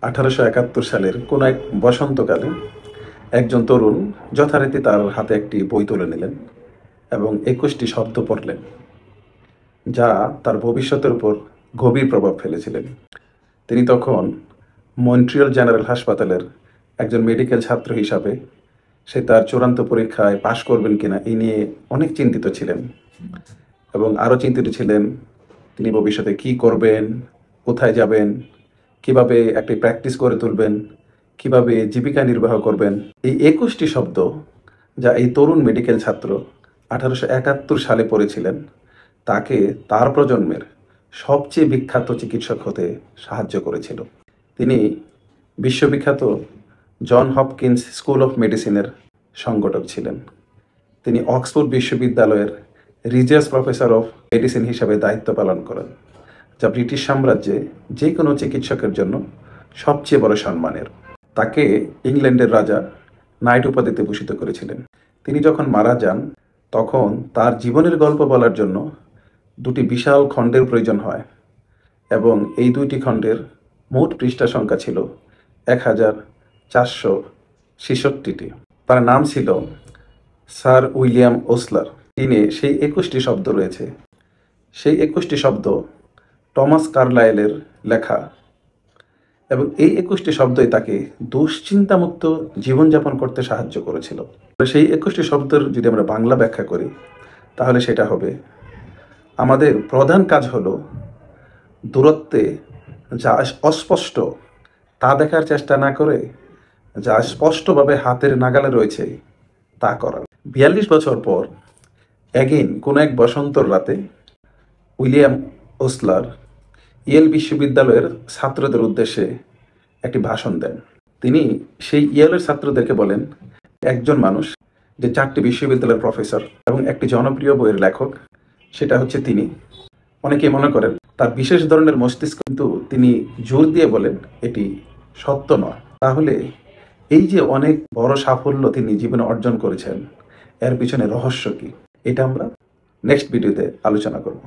1871 সালের কোন এক বসন্তকালে একজন তরুণ যথারীতি তার হাতে একটি বই তুলে নিলেন এবং 21টি শব্দ পড়লেন, যা তার ভবিষ্যতের উপর গভীর প্রভাব ফেলেছিলেন। তিনি তখন মন্ট্রিয়াল জেনারেল হাসপাতালের একজন মেডিকেল ছাত্র হিসাবে সে তার চূড়ান্ত পরীক্ষায় পাশ করবেন কিনা এই নিয়ে অনেক চিন্তিত ছিলেন এবং আরও চিন্তিত ছিলেন তিনি ভবিষ্যতে কি করবেন, কোথায় যাবেন, কিভাবে একটি প্র্যাকটিস করে তুলবেন, কিভাবে জীবিকা নির্বাহ করবেন। এই 21টি শব্দ যা এই তরুণ মেডিকেল ছাত্র 1871 সালে পড়েছিলেন তাকে তার প্রজন্মের সবচেয়ে বিখ্যাত চিকিৎসক হতে সাহায্য করেছিল। তিনি বিশ্ববিখ্যাত জন হপকিন্স স্কুল অফ মেডিসিনের সংগঠক ছিলেন। তিনি অক্সফোর্ড বিশ্ববিদ্যালয়ের রিজিয়াস প্রফেসর অফ মেডিসিন হিসাবে দায়িত্ব পালন করেন, যা ব্রিটিশ সাম্রাজ্যে যে কোনো চিকিৎসকের জন্য সবচেয়ে বড় সম্মানের। তাকে ইংল্যান্ডের রাজা নাইট উপাধিতে ভূষিত করেছিলেন। তিনি যখন মারা যান তখন তার জীবনের গল্প বলার জন্য দুটি বিশাল খণ্ডের প্রয়োজন হয় এবং এই দুইটি খণ্ডের মোট পৃষ্ঠা সংখ্যা ছিল 1466টি। তার নাম ছিল স্যার উইলিয়াম ওসলার। তিনি সেই 21টি শব্দ রয়েছে। সেই 21টি শব্দ টমাস কার্লাইলের লেখা এবং এই 21টি শব্দই তাকে দুশ্চিন্তামুক্ত জীবনযাপন করতে সাহায্য করেছিল। সেই 21টি শব্দের যদি আমরা বাংলা ব্যাখ্যা করি তাহলে সেটা হবে, আমাদের প্রধান কাজ হলো দূরত্বে যা অস্পষ্ট তা দেখার চেষ্টা না করে যা স্পষ্টভাবে হাতের নাগালে রয়েছে তা করা। 42 বছর পর অ্যাগেন কোনো এক বসন্তর রাতে উইলিয়াম ওসলার ইয়েল বিশ্ববিদ্যালয়ের ছাত্রদের উদ্দেশ্যে একটি ভাষণ দেন। তিনি সেই ইয়েলের ছাত্রদেরকে বলেন, একজন মানুষ যে 4টি বিশ্ববিদ্যালয়ের প্রফেসর এবং একটি জনপ্রিয় বইয়ের লেখক, সেটা হচ্ছে তিনি। অনেকেই মনে করেন তার বিশেষ ধরনের মস্তিষ্ক, কিন্তু তিনি জোর দিয়ে বলেন এটি সত্য নয়। তাহলে এই যে অনেক বড় সাফল্য তিনি জীবনে অর্জন করেছেন, এর পিছনে রহস্য কি? এটা আমরা নেক্সট ভিডিওতে আলোচনা করব।